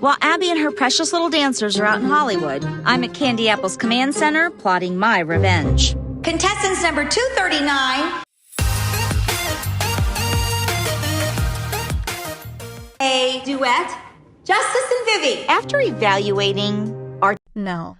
While Abby and her precious little dancers are out in Hollywood, I'm at Candy Apple's command center plotting my revenge. Contestants number 239. A duet, Justice and Vivi. After evaluating our... No.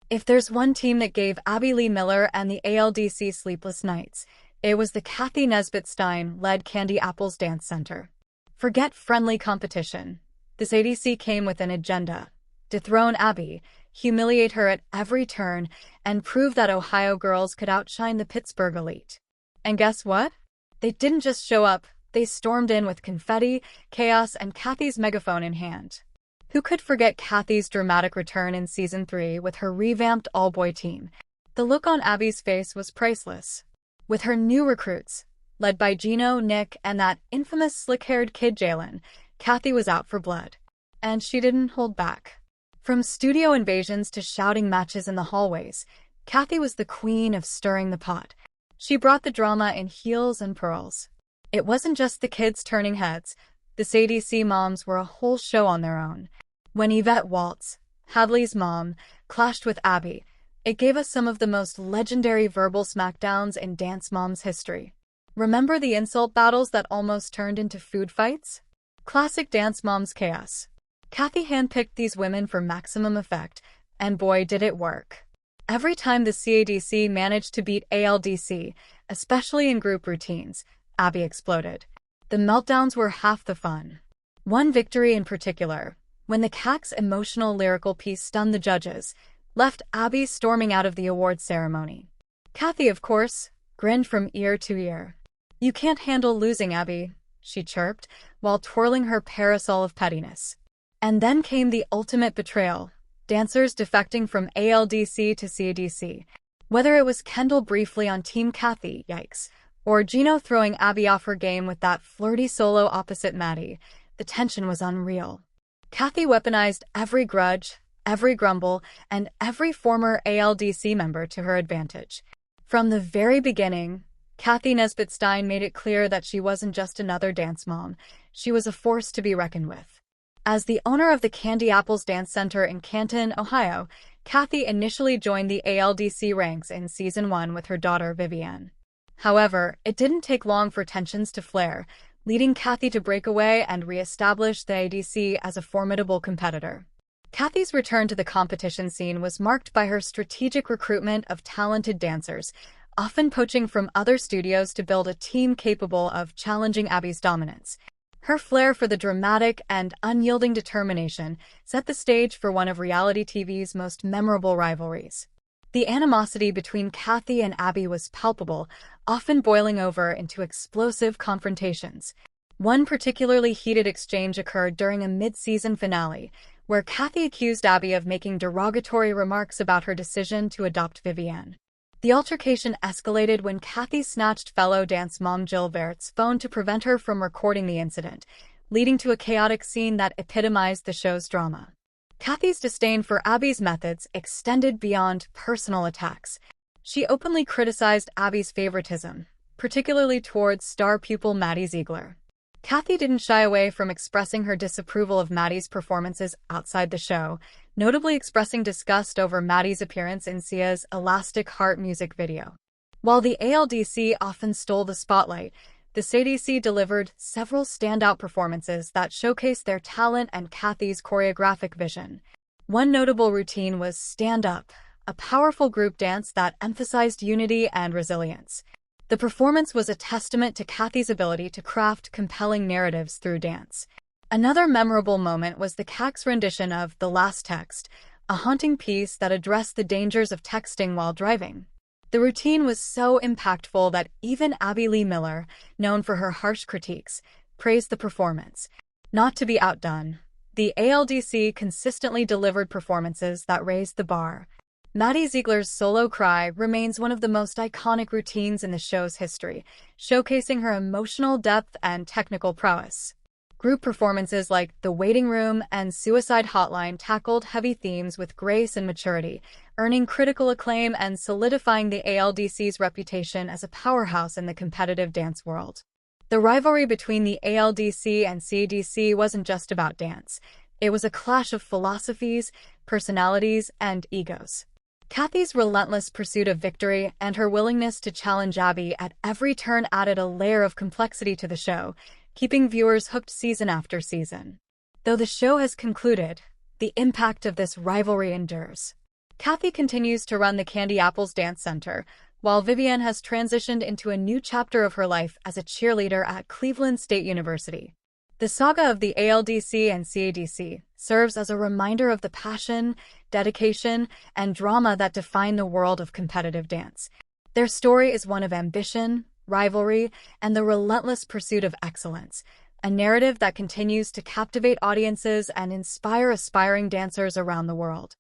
If there's one team that gave Abby Lee Miller and the ALDC sleepless nights, it was the Kathy Nesbitt Stein-led Candy Apple's Dance Center. Forget friendly competition. This ADC came with an agenda: dethrone Abby, humiliate her at every turn, and prove that Ohio girls could outshine the Pittsburgh elite. And guess what? They didn't just show up, they stormed in with confetti, chaos, and Kathy's megaphone in hand. Who could forget Kathy's dramatic return in Season 3 with her revamped all-boy team? The look on Abby's face was priceless. With her new recruits, led by Gino, Nick, and that infamous slick-haired kid Jalen, Kathy was out for blood. And she didn't hold back. From studio invasions to shouting matches in the hallways, Kathy was the queen of stirring the pot. She brought the drama in heels and pearls. It wasn't just the kids turning heads. The ADC moms were a whole show on their own. When Yvette Waltz, Hadley's mom, clashed with Abby, it gave us some of the most legendary verbal smackdowns in Dance Moms history. Remember the insult battles that almost turned into food fights? Classic Dance Moms chaos. Kathy handpicked these women for maximum effect, and boy did it work. Every time the CADC managed to beat ALDC, especially in group routines, Abby exploded. The meltdowns were half the fun. One victory in particular, when the CAC's emotional lyrical piece stunned the judges, left Abby storming out of the awards ceremony. Kathy, of course, grinned from ear to ear. "You can't handle losing, Abby," she chirped, while twirling her parasol of pettiness. And then came the ultimate betrayal, dancers defecting from ALDC to CADC. Whether it was Kendall briefly on Team Kathy, yikes, or Gino throwing Abby off her game with that flirty solo opposite Maddie, the tension was unreal. Kathy weaponized every grudge, every grumble, and every former ALDC member to her advantage. From the very beginning, Kathy Nesbitt Stein made it clear that she wasn't just another dance mom, she was a force to be reckoned with. As the owner of the Candy Apple's Dance Center in Canton, Ohio, Kathy initially joined the ALDC ranks in Season 1 with her daughter Vivienne. However, it didn't take long for tensions to flare, leading Kathy to break away and re-establish the ADC as a formidable competitor. Kathy's return to the competition scene was marked by her strategic recruitment of talented dancers, often poaching from other studios to build a team capable of challenging Abby's dominance. Her flair for the dramatic and unyielding determination set the stage for one of reality TV's most memorable rivalries. The animosity between Kathy and Abby was palpable, often boiling over into explosive confrontations. One particularly heated exchange occurred during a mid-season finale, where Kathy accused Abby of making derogatory remarks about her decision to adopt Vivienne. The altercation escalated when Kathy snatched fellow dance mom Jill Vert's phone to prevent her from recording the incident, leading to a chaotic scene that epitomized the show's drama. Kathy's disdain for Abby's methods extended beyond personal attacks. She openly criticized Abby's favoritism, particularly towards star pupil Maddie Ziegler. Kathy didn't shy away from expressing her disapproval of Maddie's performances outside the show, notably expressing disgust over Maddie's appearance in Sia's Elastic Heart music video. While the ALDC often stole the spotlight, the CADC delivered several standout performances that showcased their talent and Kathy's choreographic vision. One notable routine was Stand Up, a powerful group dance that emphasized unity and resilience. The performance was a testament to Kathy's ability to craft compelling narratives through dance. Another memorable moment was the CAC's rendition of The Last Text, a haunting piece that addressed the dangers of texting while driving. The routine was so impactful that even Abby Lee Miller, known for her harsh critiques, praised the performance. Not to be outdone, the ALDC consistently delivered performances that raised the bar. Maddie Ziegler's solo cry remains one of the most iconic routines in the show's history, showcasing her emotional depth and technical prowess. Group performances like The Waiting Room and Suicide Hotline tackled heavy themes with grace and maturity, earning critical acclaim and solidifying the ALDC's reputation as a powerhouse in the competitive dance world. The rivalry between the ALDC and CADC wasn't just about dance. It was a clash of philosophies, personalities, and egos. Kathy's relentless pursuit of victory and her willingness to challenge Abby at every turn added a layer of complexity to the show, keeping viewers hooked season after season. Though the show has concluded, the impact of this rivalry endures. Kathy continues to run the Candy Apples Dance Center, while Vivienne has transitioned into a new chapter of her life as a cheerleader at Cleveland State University. The saga of the ALDC and CADC serves as a reminder of the passion, dedication, and drama that define the world of competitive dance. Their story is one of ambition, rivalry, and the relentless pursuit of excellence, a narrative that continues to captivate audiences and inspire aspiring dancers around the world.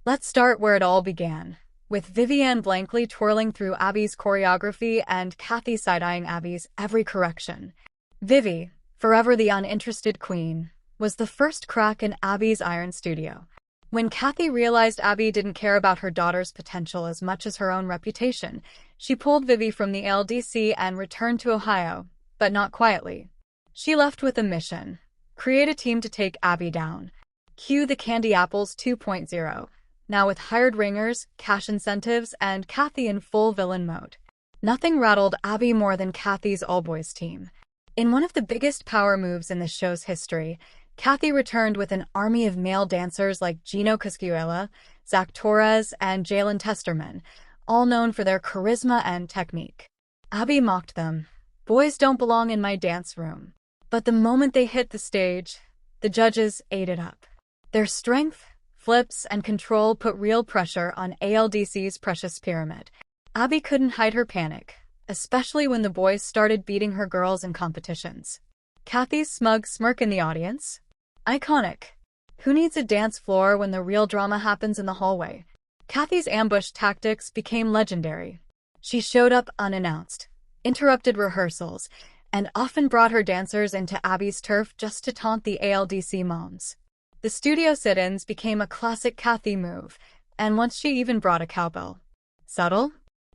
Let's start where it all began, with Vivienne blankly twirling through Abby's choreography and Kathy side-eyeing Abby's every correction. Vivi, forever the uninterested queen, was the first crack in Abby's iron studio. When Kathy realized Abby didn't care about her daughter's potential as much as her own reputation, she pulled Vivi from the ALDC and returned to Ohio, but not quietly. She left with a mission: create a team to take Abby down. Cue the Candy Apples 2.0, now with hired ringers, cash incentives, and Kathy in full villain mode. Nothing rattled Abby more than Kathy's all-boys team. In one of the biggest power moves in the show's history, Kathy returned with an army of male dancers like Gino Coscuela, Zach Torres, and Jalen Testerman, all known for their charisma and technique. Abby mocked them. "Boys don't belong in my dance room." But the moment they hit the stage, the judges ate it up. Their strength, flips, and control put real pressure on ALDC's precious pyramid. Abby couldn't hide her panic, especially when the boys started beating her girls in competitions. Kathy's smug smirk in the audience? Iconic. Who needs a dance floor when the real drama happens in the hallway? Kathy's ambush tactics became legendary. She showed up unannounced, interrupted rehearsals, and often brought her dancers into Abby's turf just to taunt the ALDC moms. The studio sit-ins became a classic Kathy move, and once she even brought a cowbell. Subtle?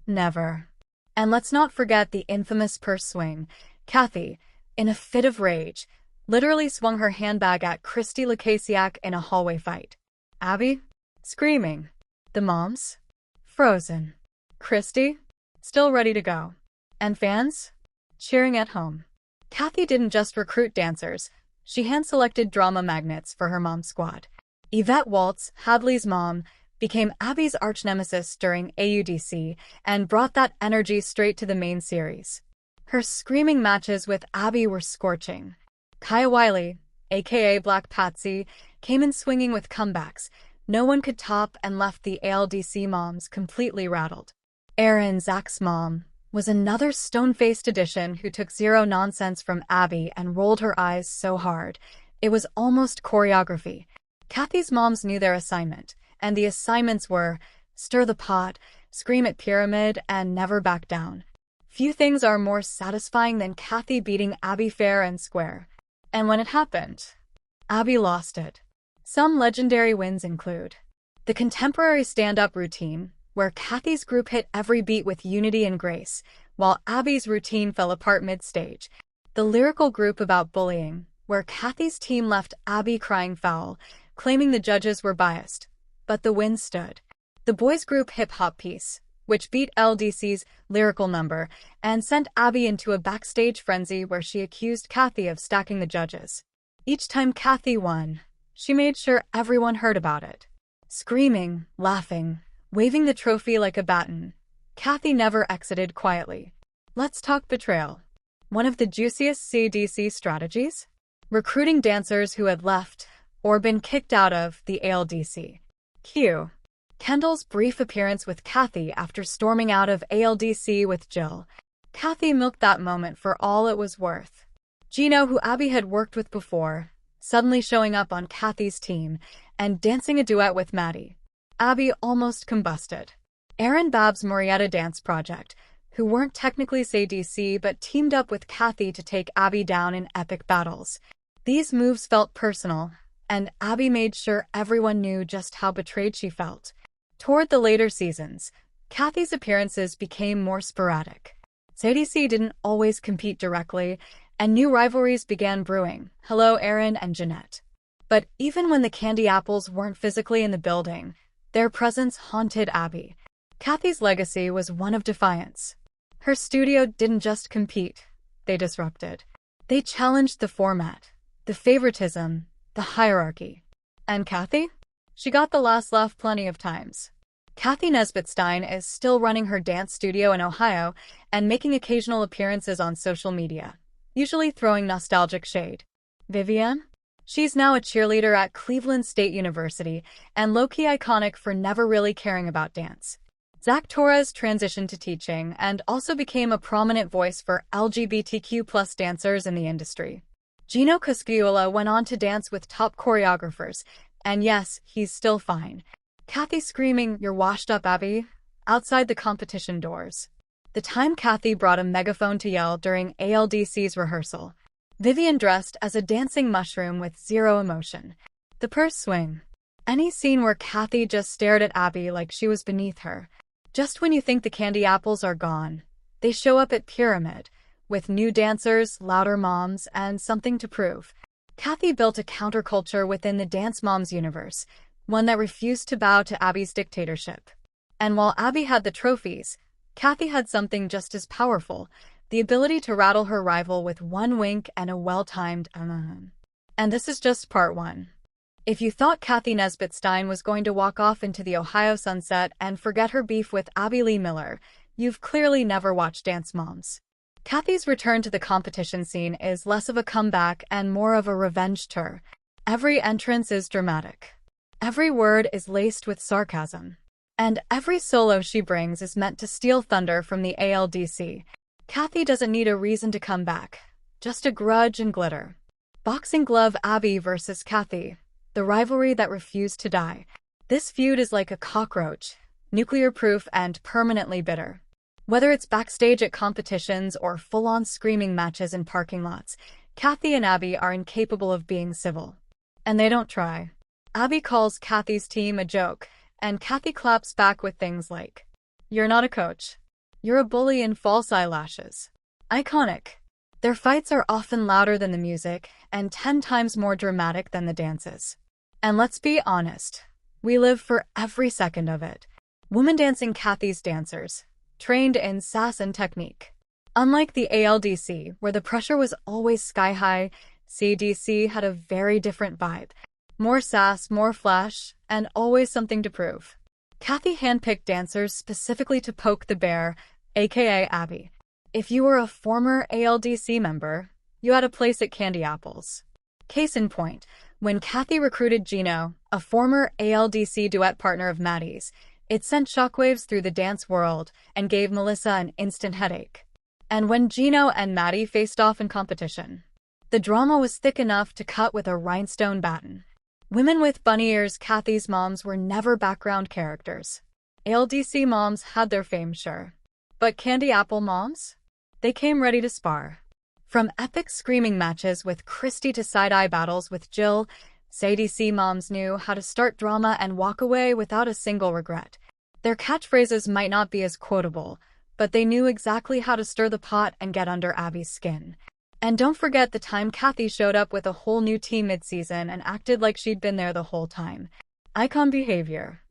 Never. And let's not forget the infamous purse swing. Kathy, in a fit of rage, literally swung her handbag at Christy Lukasiak in a hallway fight. Abby? Screaming. The moms? Frozen. Christy? Still ready to go. And fans? Cheering at home. Kathy didn't just recruit dancers, she hand-selected drama magnets for her mom squad. Yvette Waltz, Hadley's mom, became Abby's arch-nemesis during AUDC and brought that energy straight to the main series. Her screaming matches with Abby were scorching. Kaya Wiley, aka Black Patsy, came in swinging with comebacks no one could top and left the ALDC moms completely rattled. Erin, Zach's mom, was another stone-faced addition who took zero nonsense from Abby and rolled her eyes so hard. It was almost choreography. Kathy's moms knew their assignment, and the assignments were stir the pot, scream at pyramid, and never back down. Few things are more satisfying than Kathy beating Abby fair and square. And when it happened, Abby lost it. Some legendary wins include the contemporary stand-up routine, where Kathy's group hit every beat with unity and grace, while Abby's routine fell apart mid-stage. The lyrical group about bullying, where Kathy's team left Abby crying foul, claiming the judges were biased. But the win stood. The boys group hip-hop piece, which beat LDC's lyrical number and sent Abby into a backstage frenzy where she accused Kathy of stacking the judges. Each time Kathy won, she made sure everyone heard about it. Screaming, laughing, waving the trophy like a baton, Kathy never exited quietly. Let's talk Betrayal. One of the juiciest CADC strategies? Recruiting dancers who had left or been kicked out of the ALDC. Cue Kendall's brief appearance with Kathy after storming out of ALDC with Jill. Kathy milked that moment for all it was worth. Gino, who Abby had worked with before, suddenly showing up on Kathy's team and dancing a duet with Maddie. Abby almost combusted. Aaron Babb's Morietta Dance Project, who weren't technically CADC but teamed up with Kathy to take Abby down in epic battles. These moves felt personal, and Abby made sure everyone knew just how betrayed she felt. Toward the later seasons, Kathy's appearances became more sporadic. CADC didn't always compete directly, and new rivalries began brewing. Hello, Aaron and Jeanette. But even when the candy apples weren't physically in the building, their presence haunted Abby. Kathy's legacy was one of defiance. Her studio didn't just compete, they disrupted. They challenged the format, the favoritism, the hierarchy. And Kathy? She got the last laugh plenty of times. Kathy Nesbitt Stein is still running her dance studio in Ohio and making occasional appearances on social media, usually throwing nostalgic shade. Vivienne? She's now a cheerleader at Cleveland State University and low-key iconic for never really caring about dance. Zach Torres transitioned to teaching and also became a prominent voice for LGBTQ+ dancers in the industry. Gino Cosciulla went on to dance with top choreographers, and yes, he's still fine. Kathy screaming, "You're washed up, Abby," outside the competition doors. The time Kathy brought a megaphone to yell during ALDC's rehearsal. Vivienne dressed as a dancing mushroom with zero emotion. The purse swing. Any scene where Kathy just stared at Abby like she was beneath her. Just when you think the candy apples are gone, they show up at Pyramid, with new dancers, louder moms, and something to prove. Kathy built a counterculture within the Dance Moms universe, one that refused to bow to Abby's dictatorship. And while Abby had the trophies, Kathy had something just as powerful, the ability to rattle her rival with one wink and a well-timed And this is just part one. If you thought Kathy Nesbitt Stein was going to walk off into the Ohio sunset and forget her beef with Abby Lee Miller, you've clearly never watched Dance Moms. Kathy's return to the competition scene is less of a comeback and more of a revenge tour. Every entrance is dramatic. Every word is laced with sarcasm. And every solo she brings is meant to steal thunder from the ALDC. Kathy doesn't need a reason to come back, just a grudge and glitter. Boxing glove Abby versus Kathy, the rivalry that refused to die. This feud is like a cockroach, nuclear-proof and permanently bitter. Whether it's backstage at competitions or full-on screaming matches in parking lots, Kathy and Abby are incapable of being civil. And they don't try. Abby calls Kathy's team a joke, and Kathy claps back with things like, "You're not a coach. You're a bully in false eyelashes." Iconic. Their fights are often louder than the music and 10 times more dramatic than the dances. And let's be honest, we live for every second of it. Women dancing Kathy's dancers, trained in sass and technique. Unlike the ALDC, where the pressure was always sky-high, CADC had a very different vibe. More sass, more flash, and always something to prove. Kathy handpicked dancers specifically to poke the bear, aka Abby. If you were a former ALDC member, you had a place at Candy Apples. Case in point, when Kathy recruited Gino, a former ALDC duet partner of Maddie's, it sent shockwaves through the dance world and gave Melissa an instant headache. And when Gino and Maddie faced off in competition, the drama was thick enough to cut with a rhinestone baton. Women with bunny ears, Kathy's moms were never background characters. ALDC moms had their fame, sure. But Candy Apple moms? They came ready to spar. From epic screaming matches with Christy to side-eye battles with Jill, CADC moms knew how to start drama and walk away without a single regret. Their catchphrases might not be as quotable, but they knew exactly how to stir the pot and get under Abby's skin. And don't forget the time Kathy showed up with a whole new team mid-season and acted like she'd been there the whole time. Icon behavior.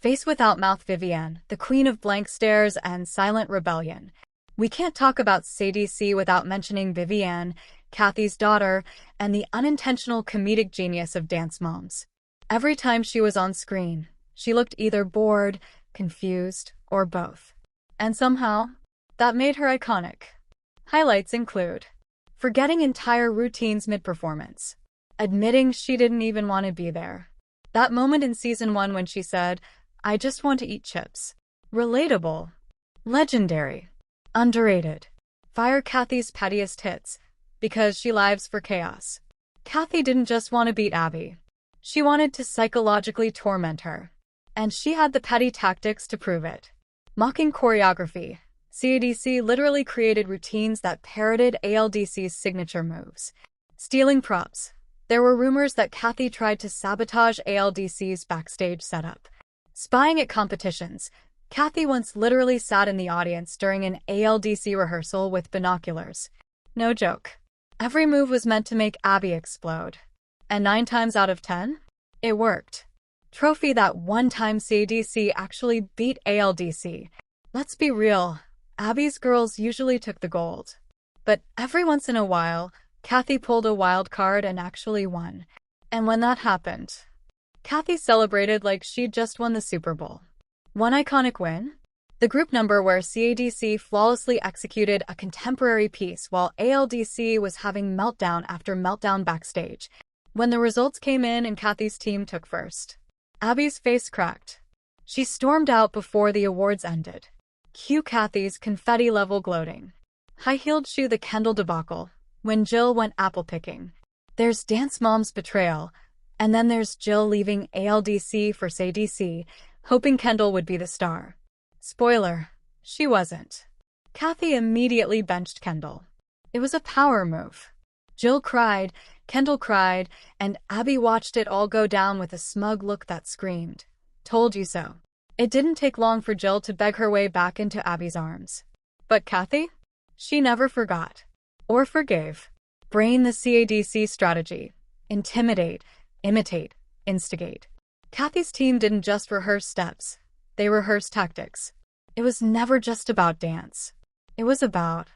Face without mouth Vivienne, the queen of blank stares and silent rebellion. We can't talk about CADC without mentioning Vivienne, Kathy's daughter, and the unintentional comedic genius of Dance Moms. Every time she was on screen, she looked either bored, confused, or both. And somehow, that made her iconic. Highlights include forgetting entire routines mid-performance, admitting she didn't even want to be there. That moment in season 1 when she said, "I just want to eat chips." Relatable. Legendary. Underrated. Fire Kathy's pettiest hits, because she lives for chaos. Kathy didn't just want to beat Abby. She wanted to psychologically torment her. And she had the petty tactics to prove it. Mocking choreography. CADC literally created routines that parroted ALDC's signature moves. Stealing props. There were rumors that Kathy tried to sabotage ALDC's backstage setup. Spying at competitions. Kathy once literally sat in the audience during an ALDC rehearsal with binoculars. No joke. Every move was meant to make Abby explode. And 9 times out of 10, it worked. Trophy that one time CADC actually beat ALDC. Let's be real, Abby's girls usually took the gold. But every once in a while, Kathy pulled a wild card and actually won. And when that happened, Kathy celebrated like she'd just won the Super Bowl. One iconic win? The group number where CADC flawlessly executed a contemporary piece while ALDC was having meltdown after meltdown backstage. When the results came in and Kathy's team took first, Abby's face cracked. She stormed out before the awards ended. Cue Kathy's confetti-level gloating. High-heeled shoe the Kendall debacle, when Jill went apple-picking. There's Dance Mom's Betrayal, and then there's Jill leaving ALDC for CADC, hoping Kendall would be the star. Spoiler, she wasn't. Kathy immediately benched Kendall. It was a power move. Jill cried, Kendall cried, and Abby watched it all go down with a smug look that screamed, "Told you so." It didn't take long for Jill to beg her way back into Abby's arms. But Kathy? She never forgot. Or forgave. Brain the CADC strategy. Intimidate, imitate, instigate. Kathy's team didn't just rehearse steps. They rehearsed tactics. It was never just about dance. It was about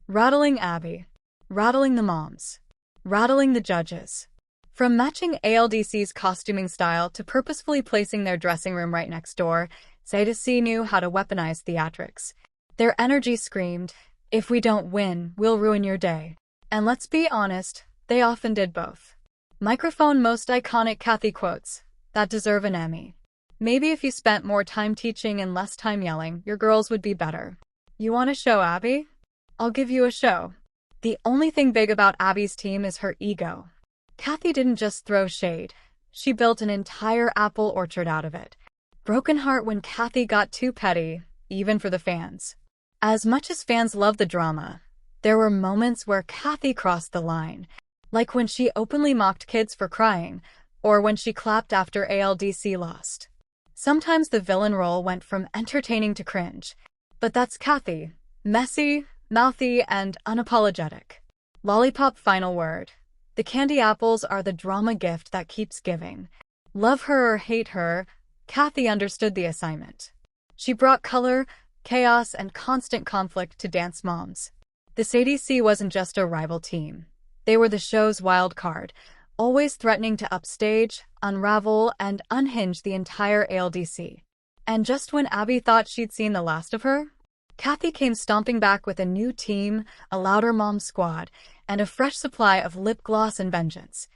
rattling Abby, rattling the moms, rattling the judges. From matching ALDC's costuming style to purposefully placing their dressing room right next door, CADC knew how to weaponize theatrics. Their energy screamed, "If we don't win, we'll ruin your day." And let's be honest, they often did both. Microphone most iconic Kathy quotes that deserve an Emmy. Maybe if you spent more time teaching and less time yelling, your girls would be better. You want a show, Abby? I'll give you a show. The only thing big about Abby's team is her ego. Kathy didn't just throw shade. She built an entire apple orchard out of it. Broken heart when Kathy got too petty, even for the fans. As much as fans love the drama, there were moments where Kathy crossed the line. Like when she openly mocked kids for crying, or when she clapped after ALDC lost. Sometimes the villain role went from entertaining to cringe. But that's Kathy. Messy, mouthy, and unapologetic. Lollipop final word. The candy apples are the drama gift that keeps giving. Love her or hate her, Kathy understood the assignment. She brought color, chaos, and constant conflict to Dance Moms. The CADC wasn't just a rival team. They were the show's wild card, always threatening to upstage, unravel, and unhinge the entire ALDC. And just when Abby thought she'd seen the last of her, Kathy came stomping back with a new team, a louder mom squad, and a fresh supply of lip gloss and vengeance.